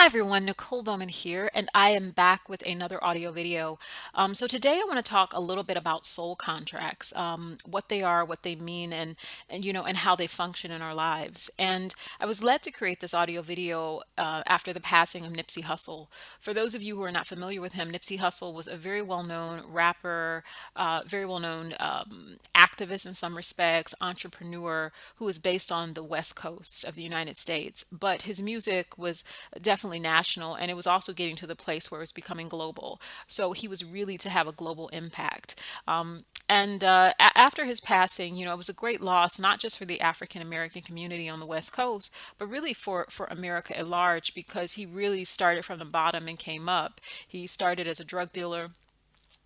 Hi everyone, Nicole Bowman here, and I am back with another audio video. So today I want to talk a little bit about soul contracts, what they are, what they mean, and how they function in our lives. And I was led to create this audio video after the passing of Nipsey Hussle. For those of you who are not familiar with him, Nipsey Hussle was a very well-known rapper, very well-known activist in some respects, entrepreneur who was based on the West Coast of the United States. But his music was definitely national, and it was also getting to the place where it was becoming global. So he was really to have a global impact. After his passing, it was a great loss, not just for the African American community on the West Coast, but really for America at large, because he really started from the bottom and came up. He started as a drug dealer,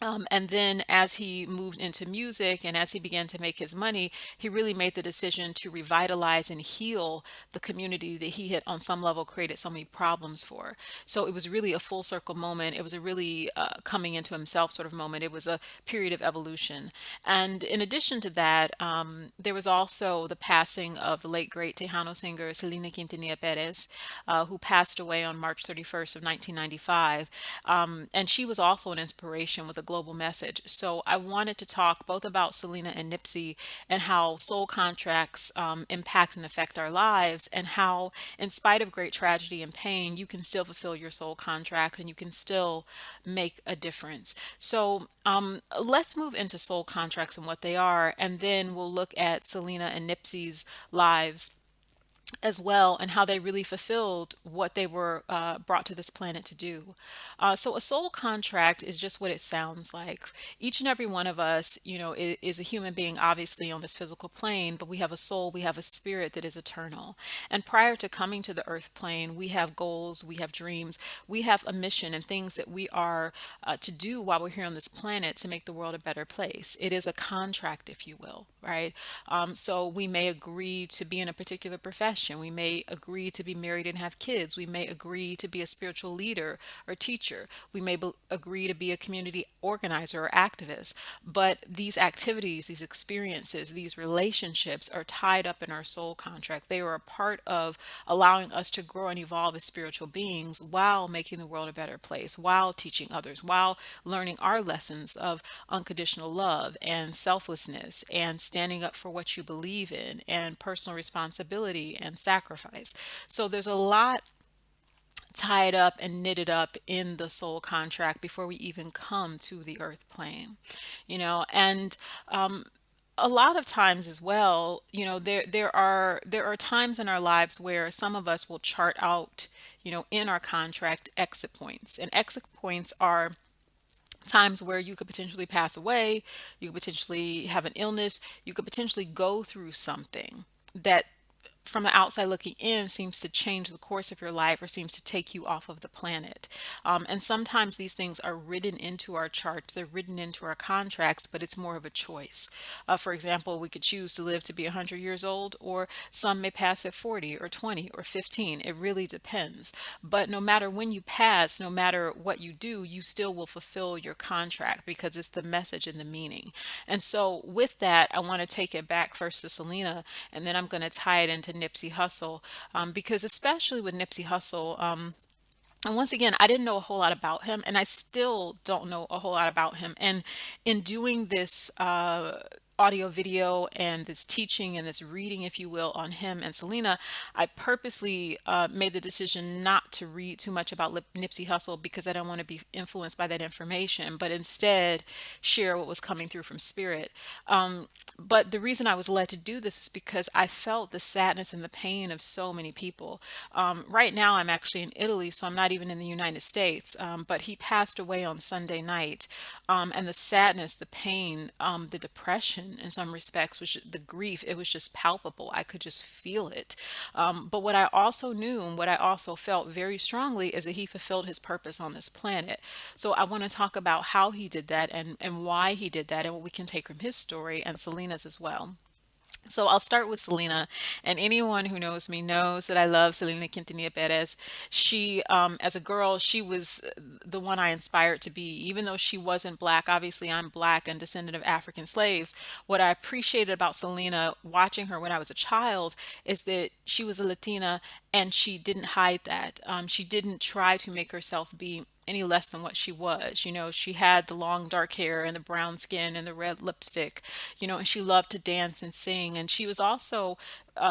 and then as he moved into music and as he began to make his money, he really made the decision to revitalize and heal the community that he had on some level created so many problems for. So it was really a full circle moment. It was a really coming into himself sort of moment. It was a period of evolution. And in addition to that, there was also the passing of the late great Tejano singer Selena Quintanilla Perez, who passed away on March 31st of 1995. And she was also an inspiration with a global message. So I wanted to talk both about Selena and Nipsey and how soul contracts impact and affect our lives, and how, in spite of great tragedy and pain, you can still fulfill your soul contract and you can still make a difference. So let's move into soul contracts and what they are, and then we'll look at Selena and Nipsey's lives as well, and how they really fulfilled what they were brought to this planet to do. So a soul contract is just what it sounds like. Each and every one of us, is a human being, obviously on this physical plane, but we have a soul, we have a spirit that is eternal. And prior to coming to the earth plane, we have goals, we have dreams, we have a mission and things that we are to do while we're here on this planet to make the world a better place. It is a contract, if you will, right? So we may agree to be in a particular profession. We may agree to be married and have kids. We may agree to be a spiritual leader or teacher. We may agree to be a community organizer or activist. But these activities, these experiences, these relationships are tied up in our soul contract. They are a part of allowing us to grow and evolve as spiritual beings while making the world a better place, while teaching others, while learning our lessons of unconditional love and selflessness and standing up for what you believe in and personal responsibility and sacrifice. So there's a lot tied up and knitted up in the soul contract before we even come to the earth plane, and a lot of times as well, there are times in our lives where some of us will chart out, in our contract, exit points. And exit points are times where you could potentially pass away, you could potentially have an illness, you could potentially go through something that from the outside looking in seems to change the course of your life or seems to take you off of the planet. And sometimes these things are written into our charts, they're written into our contracts, but it's more of a choice. For example, we could choose to live to be 100 years old, or some may pass at 40 or 20 or 15. It really depends. But no matter when you pass, no matter what you do, you still will fulfill your contract because it's the message and the meaning. And so, with that, I want to take it back first to Selena, and then I'm going to tie it into Nipsey Hussle, because especially with Nipsey Hussle, and once again, I didn't know a whole lot about him, and I still don't know a whole lot about him. And in doing this audio video and this teaching and this reading, if you will, on him and Selena, I purposely made the decision not to read too much about Nipsey Hussle because I don't want to be influenced by that information, but instead share what was coming through from spirit. But the reason I was led to do this is because I felt the sadness and the pain of so many people. Right now, I'm actually in Italy, so I'm not even in the United States. But he passed away on Sunday night. And the sadness, the pain, the depression in some respects, the grief, it was just palpable. I could just feel it. But what I also knew and what I also felt very strongly is that he fulfilled his purpose on this planet. So I want to talk about how he did that and why he did that and what we can take from his story and Selena's as well. So I'll start with Selena, and anyone who knows me knows that I love Selena Quintanilla Perez. She, as a girl, she was the one I inspired to be. Even though she wasn't black, obviously I'm black and descendant of African slaves. What I appreciated about Selena, watching her when I was a child, is that she was a Latina and she didn't hide that. She didn't try to make herself be any less than what she was. You know, she had the long dark hair and the brown skin and the red lipstick, and she loved to dance and sing. And she was also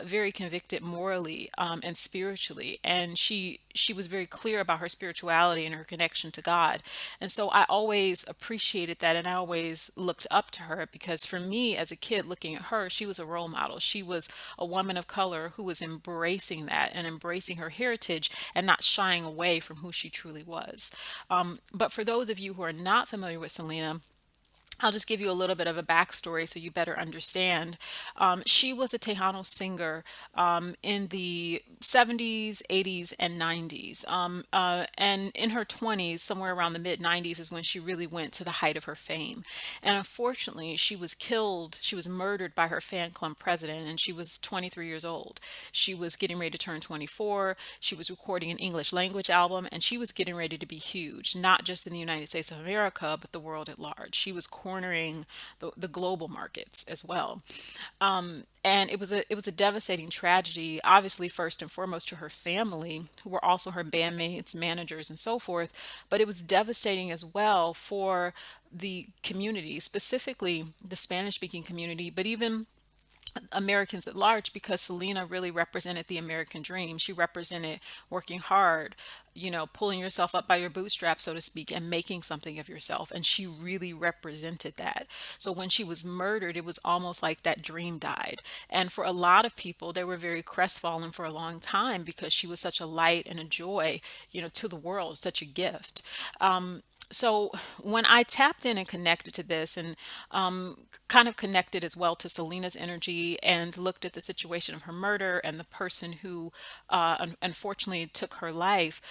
very convicted morally and spiritually. And she was very clear about her spirituality and her connection to God. And so I always appreciated that, and I always looked up to her because for me as a kid looking at her, she was a role model. She was a woman of color who was embracing that and embracing her heritage and not shying away from who she truly was. But for those of you who are not familiar with Selena, I'll just give you a little bit of a backstory so you better understand. She was a Tejano singer in the 70s, 80s, and 90s. And in her 20s, somewhere around the mid 90s, is when she really went to the height of her fame. And unfortunately, she was killed, she was murdered by her fan club president, and she was 23 years old. She was getting ready to turn 24. She was recording an English language album, and she was getting ready to be huge, not just in the United States of America, but the world at large. She was cornering the global markets as well. And it was a devastating tragedy, obviously first and foremost to her family, who were also her bandmates, managers, and so forth. But it was devastating as well for the community, specifically the Spanish speaking community, but even Americans at large, because Selena really represented the American dream. She represented working hard, pulling yourself up by your bootstraps, so to speak, and making something of yourself. And she really represented that. So when she was murdered, it was almost like that dream died. And for a lot of people, they were very crestfallen for a long time because she was such a light and a joy, to the world, such a gift. So when I tapped in and connected to this, and kind of connected as well to Selena's energy, and looked at the situation of her murder and the person who unfortunately took her life,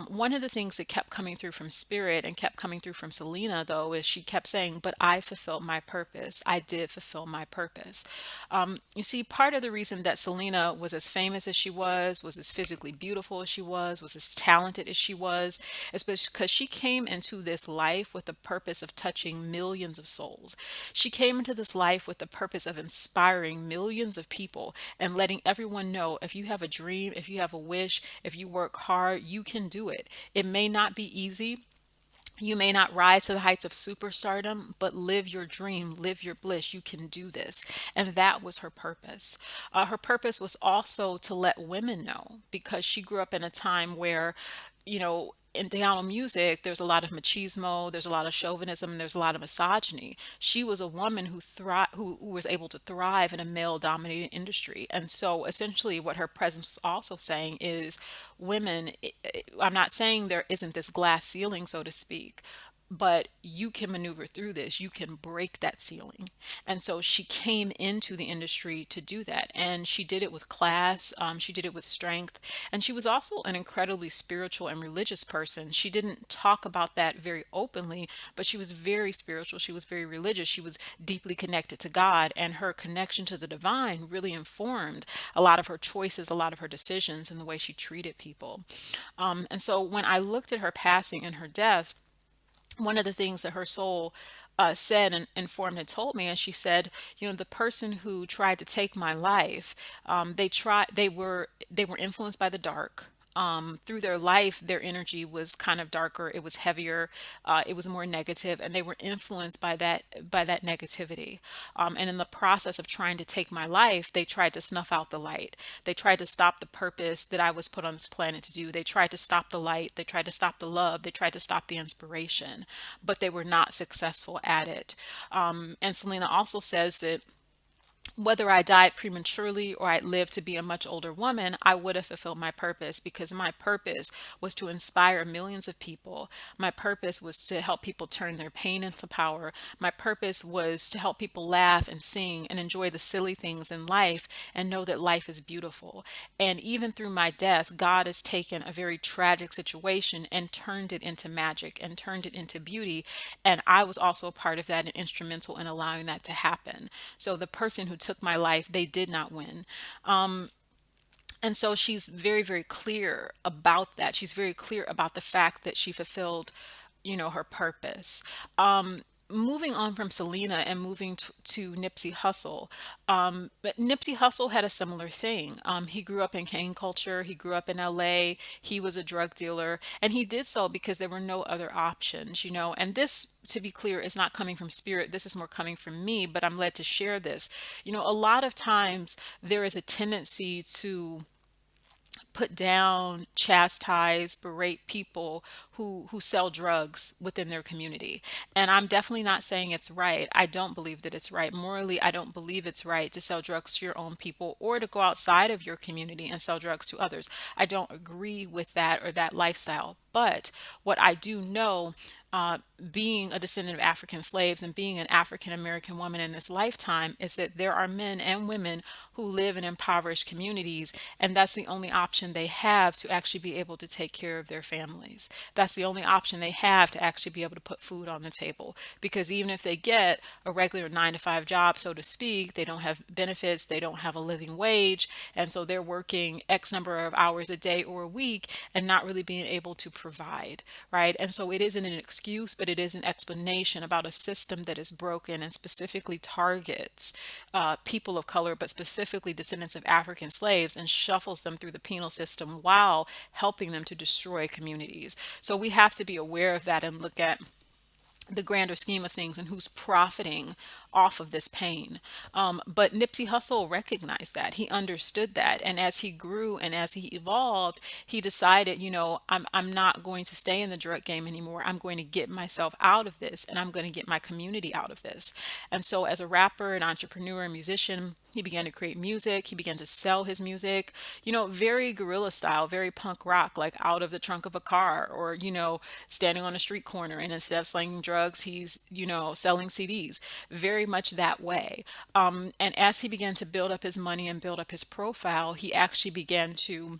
one of the things that kept coming through from Spirit and kept coming through from Selena, though, is she kept saying, "But I fulfilled my purpose. I did fulfill my purpose." You see, part of the reason that Selena was as famous as she was as physically beautiful as she was as talented as she was, is because she came into this life with the purpose of touching millions of souls. She came into this life with the purpose of inspiring millions of people and letting everyone know, if you have a dream, if you have a wish, if you work hard, you can do it. It may not be easy. You may not rise to the heights of superstardom, but live your dream, live your bliss. You can do this. And that was her purpose. Her purpose was also to let women know, because she grew up in a time where, in Tejano music, there's a lot of machismo, there's a lot of chauvinism, there's a lot of misogyny. She was a woman who was able to thrive in a male-dominated industry. And so essentially what her presence is also saying is, women, I'm not saying there isn't this glass ceiling, so to speak, but you can maneuver through this. You can break that ceiling. And so she came into the industry to do that. And she did it with class, she did it with strength. And she was also an incredibly spiritual and religious person. She didn't talk about that very openly, but she was very spiritual. She was very religious. She was deeply connected to God. And her connection to the divine really informed a lot of her choices, a lot of her decisions, and the way she treated people. And so when I looked at her passing and her death, one of the things that her soul said and informed and told me, and she said, the person who tried to take my life, they were influenced by the dark. Through their life, their energy was kind of darker. It was heavier. It was more negative, and they were influenced by that negativity. And in the process of trying to take my life, they tried to snuff out the light. They tried to stop the purpose that I was put on this planet to do. They tried to stop the light. They tried to stop the love. They tried to stop the inspiration, but they were not successful at it. And Selena also says that whether I died prematurely or I lived to be a much older woman, I would have fulfilled my purpose, because my purpose was to inspire millions of people. My purpose was to help people turn their pain into power. My purpose was to help people laugh and sing and enjoy the silly things in life and know that life is beautiful. And even through my death, God has taken a very tragic situation and turned it into magic and turned it into beauty. And I was also a part of that and instrumental in allowing that to happen. So the person who who took my life, they did not win. And so she's very, very clear about that. She's very clear about the fact that she fulfilled, her purpose. Moving on from Selena and moving to Nipsey Hussle. But Nipsey Hussle had a similar thing. He grew up in cane culture. He grew up in LA. He was a drug dealer, and he did so because there were no other options. And this, to be clear, is not coming from spirit. This is more coming from me, but I'm led to share this. A lot of times there is a tendency to put down, chastise, berate people who sell drugs within their community. And I'm definitely not saying it's right. I don't believe that it's right. Morally, I don't believe it's right to sell drugs to your own people or to go outside of your community and sell drugs to others. I don't agree with that or that lifestyle. But what I do know, being a descendant of African slaves and being an African American woman in this lifetime, is that there are men and women who live in impoverished communities, and that's the only option they have to actually be able to take care of their families. That's the only option they have to actually be able to put food on the table. Because even if they get a regular 9 to 5 job, so to speak, they don't have benefits, they don't have a living wage, and so they're working X number of hours a day or a week and not really being able to provide, right? And so it isn't an excuse, but it is an explanation about a system that is broken and specifically targets people of color, but specifically descendants of African slaves, and shuffles them through the penal system while helping them to destroy communities. So we have to be aware of that and look at the grander scheme of things and who's profiting off of this pain. But Nipsey Hussle recognized that. He understood that. And as he grew and as he evolved, he decided, I'm not going to stay in the drug game anymore. I'm going to get myself out of this, and I'm going to get my community out of this. And so as a rapper, an entrepreneur, a musician, he began to create music. He began to sell his music, very guerrilla style, very punk rock, like out of the trunk of a car, or, standing on a street corner. And instead of slinging drugs, he's, selling CDs, very much that way. And as he began to build up his money and build up his profile, he actually began to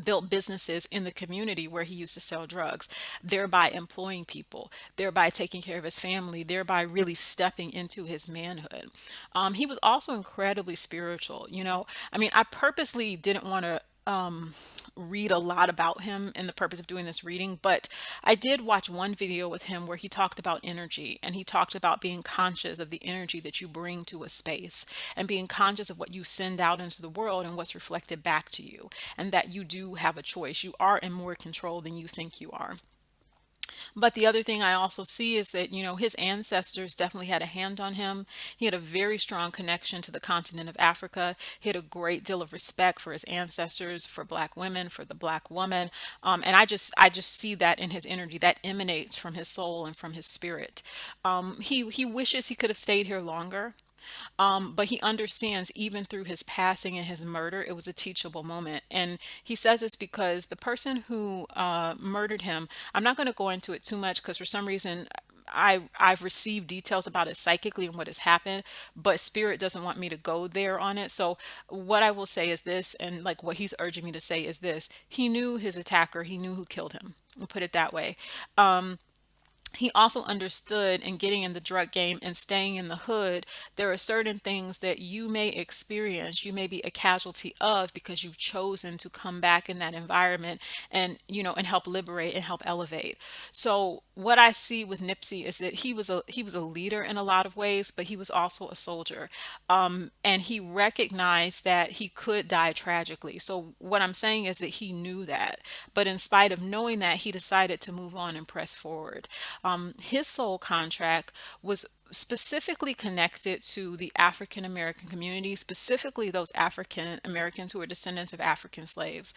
built businesses in the community where he used to sell drugs, thereby employing people, thereby taking care of his family, thereby really stepping into his manhood. He was also incredibly spiritual. I purposely didn't want to read a lot about him in the purpose of doing this reading, but I did watch one video with him where he talked about energy, and he talked about being conscious of the energy that you bring to a space and being conscious of what you send out into the world and what's reflected back to you, and that you do have a choice. You are in more control than you think you are. But the other thing I also see is that, his ancestors definitely had a hand on him. He had a very strong connection to the continent of Africa. He had a great deal of respect for his ancestors, for Black women, for the Black woman. And I just see that in his energy that emanates from his soul and from his spirit. He wishes he could have stayed here longer. But he understands even through his passing and his murder, it was a teachable moment. And he says this because the person who murdered him, I'm not going to go into it too much because for some reason I've received details about it psychically and what has happened, but spirit doesn't want me to go there on it. So what I will say is this, and like what he's urging me to say is this: he knew his attacker, he knew who killed him. We'll put it that way. He also understood in getting in the drug game and staying in the hood, there are certain things that you may experience, you may be a casualty of because you've chosen to come back in that environment and, and help liberate and help elevate. So what I see with Nipsey is that he was a leader in a lot of ways, but he was also a soldier. And he recognized that he could die tragically. So what I'm saying is that he knew that, but in spite of knowing that, he decided to move on and press forward. His soul contract was specifically connected to the African American community, specifically those African Americans who are descendants of African slaves,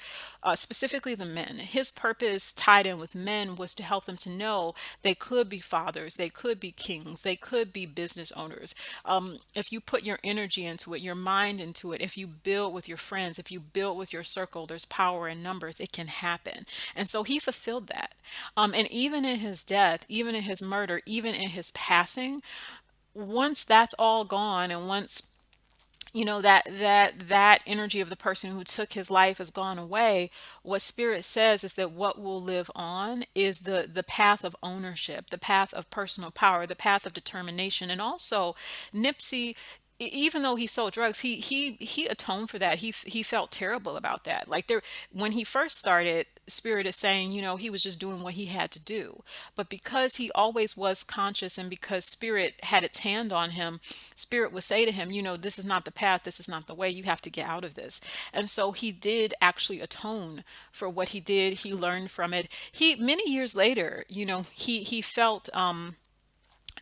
specifically the men. His purpose tied in with men was to help them to know they could be fathers, they could be kings, they could be business owners. If you put your energy into it, your mind into it, if you build with your friends, if you build with your circle, there's power in numbers, it can happen. And so he fulfilled that. And even in his death, even in his murder, even in his passing, once that's all gone, and once that energy of the person who took his life has gone away, what spirit says is that what will live on is the path of ownership, the path of personal power, the path of determination. And also, Nipsey, even though he sold drugs, he atoned for that. He felt terrible about that. Like there, when he first started, Spirit is saying, he was just doing what he had to do. But because he always was conscious, and because Spirit had its hand on him, Spirit would say to him, this is not the path, this is not the way. You have to get out of this. And so he did actually atone for what he did. He learned from it. He many years later, he felt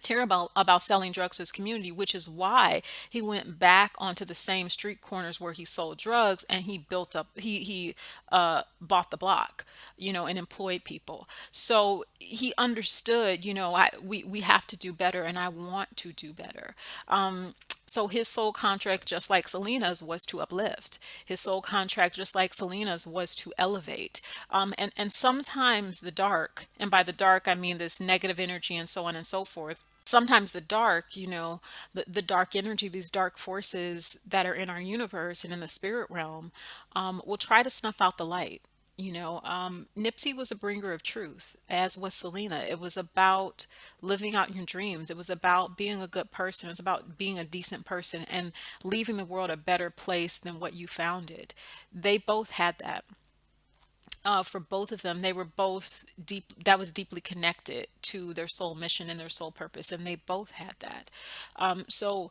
terrible about selling drugs to his community, which is why he went back onto the same street corners where he sold drugs, and he built up he bought the block, and employed people. So he understood, we have to do better, and I want to do better. So his soul contract, just like Selena's, was to uplift. His soul contract, just like Selena's, was to elevate. And sometimes the dark, and by the dark I mean this negative energy and so on and so forth. Sometimes the dark, the dark energy, these dark forces that are in our universe and in the spirit realm, will try to snuff out the light. Nipsey was a bringer of truth, as was Selena. It was about living out your dreams. It was about being a good person. It was about being a decent person and leaving the world a better place than what you found it. They both had that. For both of them, they were both deep, that was deeply connected to their soul mission and their soul purpose, and they both had that. So,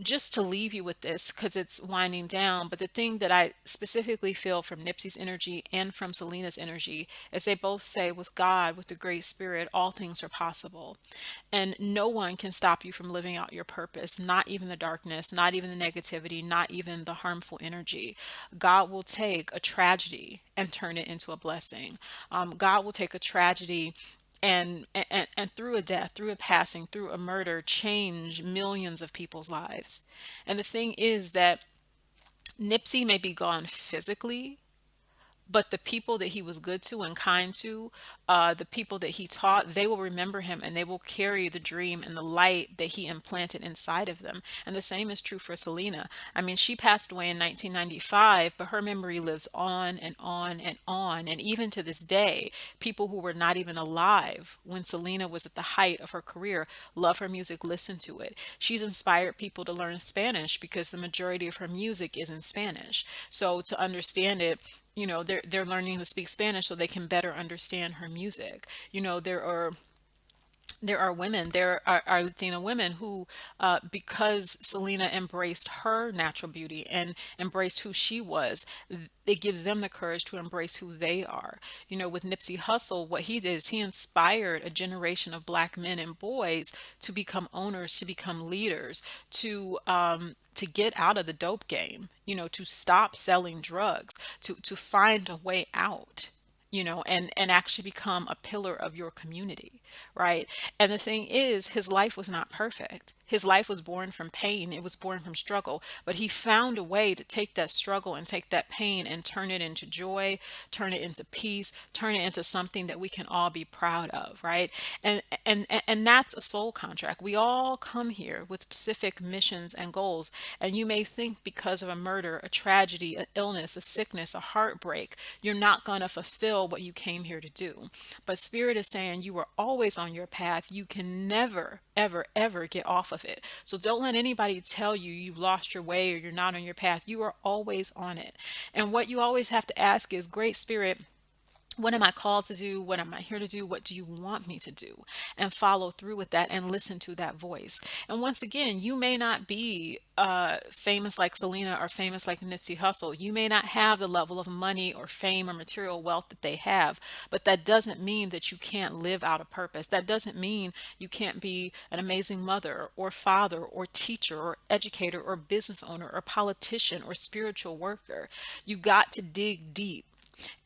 just to leave you with this, because it's winding down, but the thing that I specifically feel from Nipsey's energy and from Selena's energy is they both say, with God, with the Great Spirit, all things are possible. And no one can stop you from living out your purpose, not even the darkness, not even the negativity, not even the harmful energy. God will take a tragedy and turn it into a blessing. God will take a tragedy and through a death, through a passing, through a murder, change millions of people's lives. And the thing is that Nipsey may be gone physically, but the people that he was good to and kind to, the people that he taught, they will remember him, and they will carry the dream and the light that he implanted inside of them. And the same is true for Selena. I mean, she passed away in 1995, but her memory lives on and on and on. And even to this day, people who were not even alive when Selena was at the height of her career love her music, listen to it. She's inspired people to learn Spanish because the majority of her music is in Spanish. So to understand it, they're learning to speak Spanish so they can better understand her music. There are women, there are Latina women who, because Selena embraced her natural beauty and embraced who she was, it gives them the courage to embrace who they are. With Nipsey Hussle, what he did is he inspired a generation of black men and boys to become owners, to become leaders, to get out of the dope game, to stop selling drugs, to find a way out, and actually become a pillar of your community, right? And the thing is, his life was not perfect. His life was born from pain. It was born from struggle, but he found a way to take that struggle and take that pain and turn it into joy, turn it into peace, turn it into something that we can all be proud of, right? And that's a soul contract. We all come here with specific missions and goals, and you may think because of a murder, a tragedy, an illness, a sickness, a heartbreak, you're not going to fulfill what you came here to do. But Spirit is saying you are always on your path. You can never, ever, ever get off of it. So don't let anybody tell you you've lost your way or you're not on your path. You are always on it. And what you always have to ask is, Great Spirit, what am I called to do? What am I here to do? What do you want me to do? And follow through with that and listen to that voice. And once again, you may not be famous like Selena or famous like Nipsey Hussle. You may not have the level of money or fame or material wealth that they have, but that doesn't mean that you can't live out a purpose. That doesn't mean you can't be an amazing mother or father or teacher or educator or business owner or politician or spiritual worker. You got to dig deep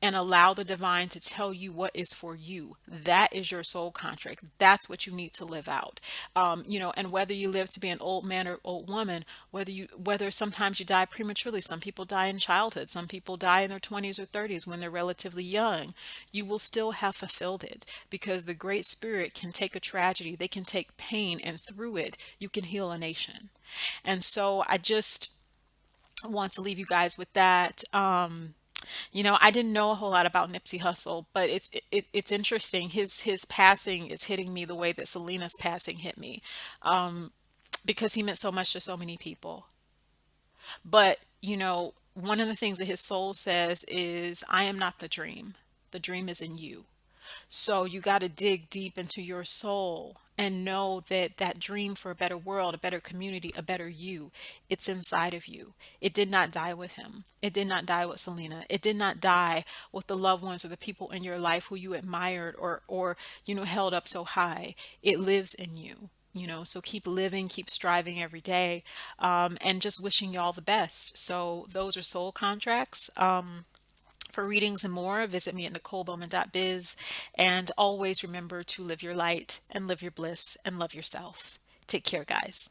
and allow the divine to tell you what is for you. That is your soul contract. That's what you need to live out. And whether you live to be an old man or old woman, whether sometimes you die prematurely, some people die in childhood, some people die in their 20s or 30s when they're relatively young, you will still have fulfilled it, because the Great Spirit can take a tragedy, they can take pain, and through it, you can heal a nation. And so I just want to leave you guys with that. I didn't know a whole lot about Nipsey Hussle, but it's interesting. His passing is hitting me the way that Selena's passing hit me. because he meant so much to so many people. But, one of the things that his soul says is, I am not the dream. The dream is in you. So you got to dig deep into your soul and know that that dream for a better world, a better community, a better you, it's inside of you. It did not die with him. It did not die with Selena. It did not die with the loved ones or the people in your life who you admired or held up so high. It lives in you. So keep living, keep striving every day, and just wishing y'all the best. So those are soul contracts. For readings and more, visit me at nicolebowman.biz. And always remember to live your light and live your bliss and love yourself. Take care, guys.